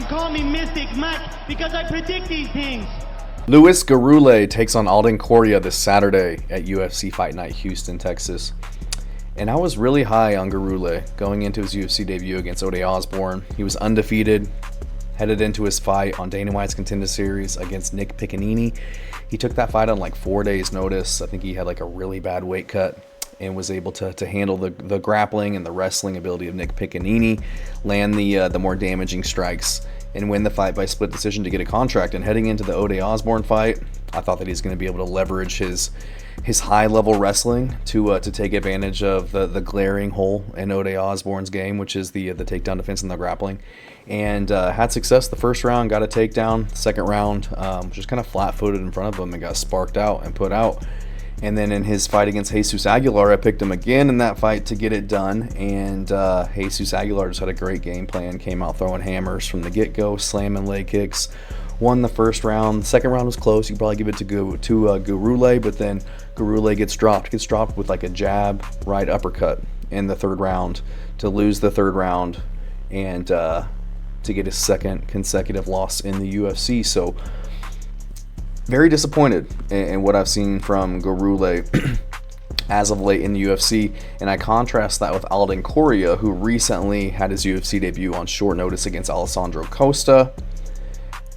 call me Mystic Mike because I predict these things. Luis Gurule takes on Alden Coria this Saturday at UFC Fight Night Houston, Texas. And I was really high on Gurule going into his UFC debut against Ode Osborne. He was undefeated, headed into his fight on Dana White's Contender Series against Nick Piccinini. He took that fight on like 4 days' notice. I think he had like a really bad weight cut and was able to handle the grappling and the wrestling ability of Nick Piccinini, land the more damaging strikes, and win the fight by split decision to get a contract. And heading into the Ode Osborne fight, I thought that he's going to be able to leverage his high-level wrestling to take advantage of the glaring hole in Ode Osborne's game, which is the takedown defense and the grappling. And had success the first round, got a takedown. The second round, just kind of flat-footed in front of him and got sparked out and put out. And then in his fight against Jesus Aguilar, I picked him again in that fight to get it done. And Jesus Aguilar just had a great game plan, came out throwing hammers from the get-go, slamming leg kicks, won the first round. The second round was close. You could probably give it to Gurule, but then Gurule gets dropped with like a jab, right uppercut in the third round to lose the third round and to get his second consecutive loss in the UFC. So very disappointed in what I've seen from Gurule as of late in the UFC, and I contrast that with Alden Coria, who recently had his UFC debut on short notice against Alessandro Costa.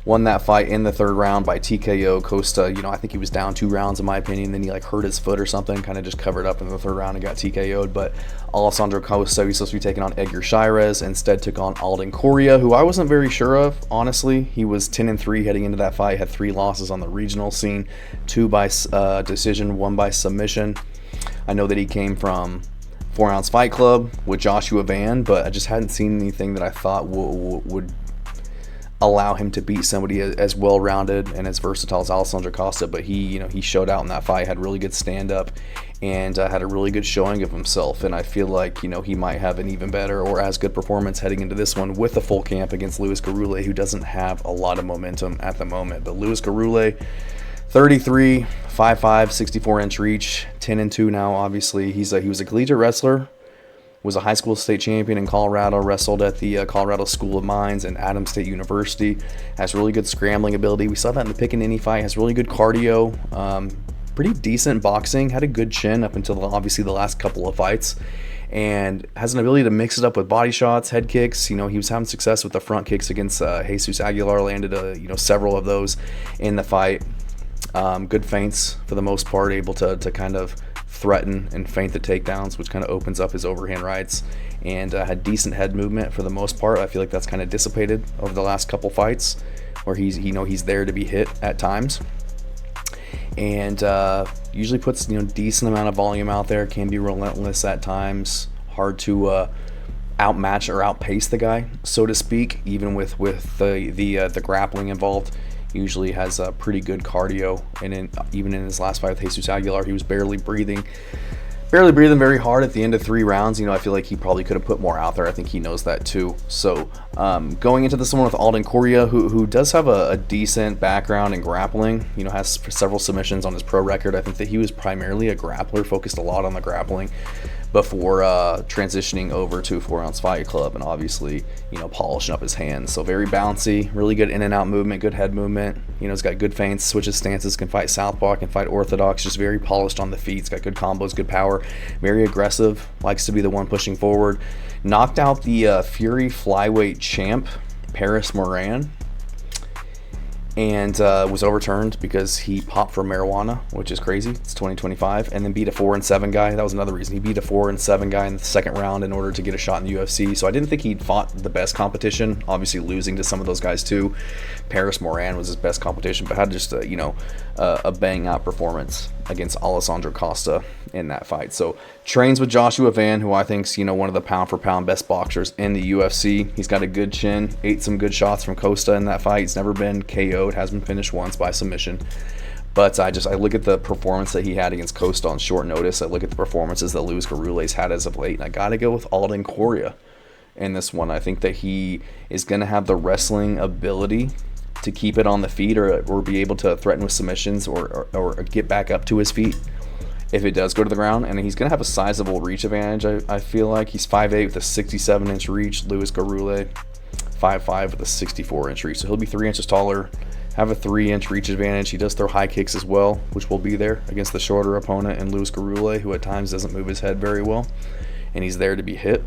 Won that fight in the third round by TKO. Costa, I think he was down 2 rounds in my opinion, then he like hurt his foot or something, kind of just covered up in the third round and got TKO'd. But Alessandro Costa, he's supposed to be taking on Edgar Shirez, instead took on Alden Coria, who I wasn't very sure of, honestly. He was 10-3 heading into that fight, had 3 losses on the regional scene, 2 by decision, 1 by submission. I know that he came from 4 Ounce Fight Club with Joshua Van, but I just hadn't seen anything that I thought would allow him to beat somebody as well-rounded and as versatile as Alessandro Costa. But he showed out in that fight, had really good stand-up, and had a really good showing of himself. And I feel like he might have an even better or as good performance heading into this one with a full camp against Luis Gurule, who doesn't have a lot of momentum at the moment. But Luis Gurule, 33, 5'5", 64-inch reach, 10-2 now. Obviously, he was a collegiate wrestler. Was a high school state champion in Colorado, wrestled at the Colorado School of Mines and Adams State University, has really good scrambling ability. We saw that in the Piccinini fight, has really good cardio, pretty decent boxing, had a good chin up until obviously the last couple of fights, and has an ability to mix it up with body shots, head kicks. He was having success with the front kicks against Jesus Aguilar, landed several of those in the fight. Good feints for the most part, able to kind of threaten and feint the takedowns, which kind of opens up his overhand rights, and had decent head movement for the most part. I feel like that's kind of dissipated over the last couple fights, where he's there to be hit at times, and usually puts decent amount of volume out there. Can be relentless at times, hard to outmatch or outpace the guy, so to speak, even with the grappling involved. Usually has a pretty good cardio, and even in his last fight with Jesus Aguilar, he was barely breathing very hard at the end of 3 rounds. I feel like he probably could have put more out there. I think he knows that too. So going into this one with Alden Coria, who does have a decent background in grappling, has several submissions on his pro record. I think that he was primarily a grappler, focused a lot on the grappling before transitioning over to 4 Ounce Fight Club and obviously polishing up his hands. So very bouncy, really good in and out movement, good head movement. He's got good feints, switches stances, can fight southpaw, can fight orthodox, just very polished on the feet. He's got good combos, good power, very aggressive, likes to be the one pushing forward. Knocked out the Fury flyweight champ Paris Moran, and was overturned because he popped for marijuana, which is crazy. It's 2025. And then beat a 4-7 guy. That was another reason. He beat a 4-7 guy in the second round in order to get a shot in the UFC. So I didn't think he'd fought the best competition, obviously losing to some of those guys too. Paris Moran was his best competition, but had just a bang out performance against Alessandro Costa in that fight. So trains with Joshua Van, who I think's one of the pound for pound best boxers in the UFC. He's got a good chin, ate some good shots from Costa in that fight. He's never been KO'd, has been finished once by submission. But I look at the performance that he had against Costa on short notice. I look at the performances that Luis Gurule's had as of late, and I gotta go with Alden Coria in this one. I think that he is gonna have the wrestling ability to keep it on the feet, or be able to threaten with submissions, or get back up to his feet if it does go to the ground. And he's going to have a sizable reach advantage. I feel like he's 5'8" with a 67-inch reach. Luis Gurule 5'5" with a 64-inch reach. So he'll be 3 inches taller, have a 3-inch reach advantage. He does throw high kicks as well, which will be there against the shorter opponent in Luis Gurule, who at times doesn't move his head very well, and he's there to be hit.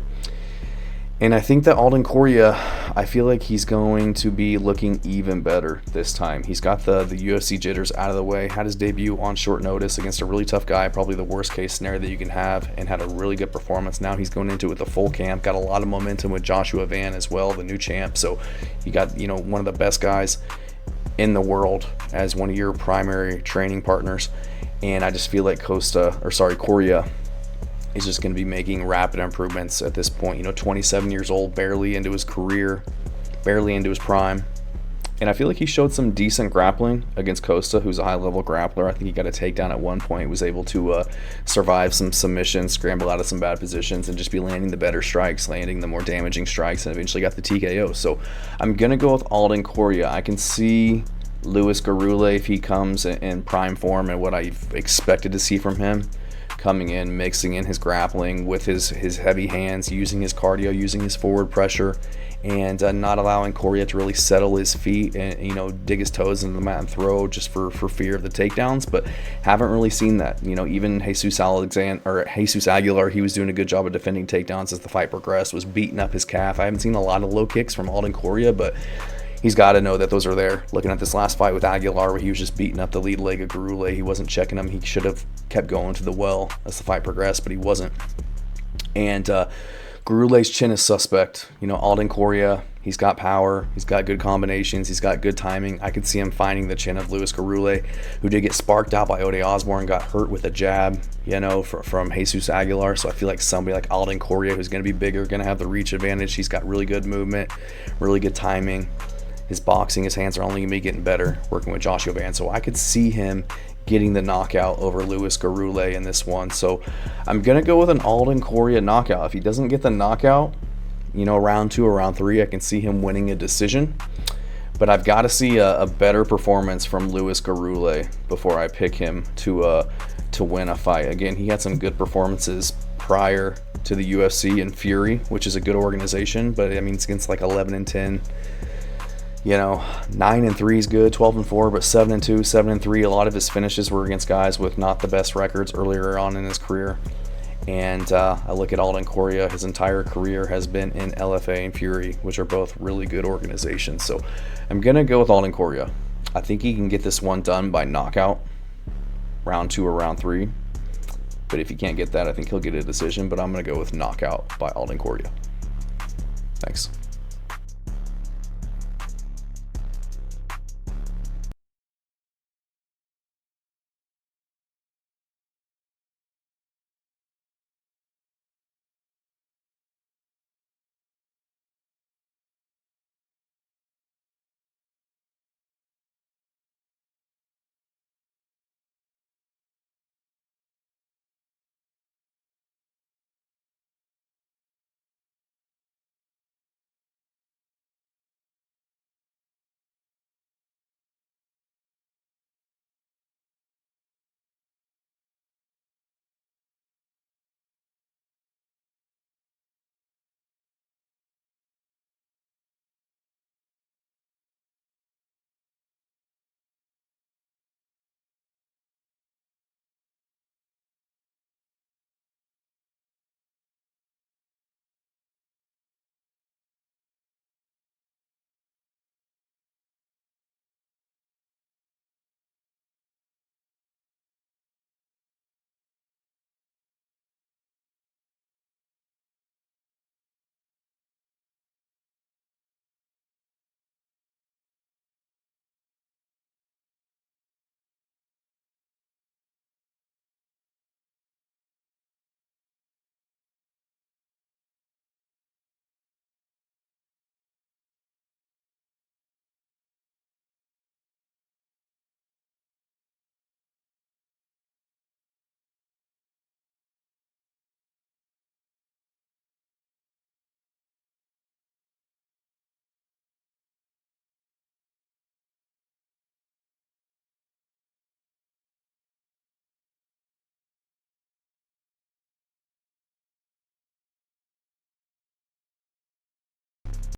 And I think that Alden Coria, I feel like he's going to be looking even better this time. He's got the UFC jitters out of the way, had his debut on short notice against a really tough guy, probably the worst case scenario that you can have, and had a really good performance. Now he's going into it with a full camp, got a lot of momentum with Joshua Van as well, the new champ. So you got, you know, one of the best guys in the world as one of your primary training partners. And I just feel like Coria is just going to be making rapid improvements at this point. You know, 27 years old, barely into his career, barely into his prime. And I feel like he showed some decent grappling against Costa, who's a high-level grappler. I think he got a takedown at one point, was able to survive some submissions, scramble out of some bad positions, and just be landing the better strikes, landing the more damaging strikes, and eventually got the TKO. So I'm going to go with Alden Coria. I can see Luis Gurule, if he comes in prime form and what I expected to see from him, coming in, mixing in his grappling with his heavy hands, using his cardio, using his forward pressure, and not allowing Coria to really settle his feet and, you know, dig his toes into the mat and throw just for fear of the takedowns. But haven't really seen that. You know, even Jesus Aguilar, he was doing a good job of defending takedowns as the fight progressed, was beating up his calf. I haven't seen a lot of low kicks from Alden Coria, but he's got to know that those are there. Looking at this last fight with Aguilar, where he was just beating up the lead leg of Gurule, he wasn't checking him. He should have kept going to the well as the fight progressed, but he wasn't. And Gurule's chin is suspect. You know, Alden Coria, he's got power, he's got good combinations, he's got good timing. I could see him finding the chin of Luis Gurule, who did get sparked out by Ode Osborne, got hurt with a jab, you know, from Jesus Aguilar. So I feel like somebody like Alden Coria, who's going to be bigger, going to have the reach advantage. He's got really good movement, really good timing. His boxing, his hands are only going to be getting better working with Joshua Van. So I could see him getting the knockout over Luis Gurule in this one. So I'm going to go with an Alden Coria knockout. If he doesn't get the knockout, you know, round 2 or round 3, I can see him winning a decision. But I've got to see a better performance from Luis Gurule before I pick him to win a fight. Again, he had some good performances prior to the UFC in Fury, which is a good organization, but I mean, it's against like 11-10. You know, 9-3 is good, 12-4, but 7-2, 7-3. A lot of his finishes were against guys with not the best records earlier on in his career. And I look at Alden Coria, his entire career has been in LFA and Fury, which are both really good organizations. So I'm going to go with Alden Coria. I think he can get this one done by knockout, round 2 or round 3. But if he can't get that, I think he'll get a decision. But I'm going to go with knockout by Alden Coria. Thanks.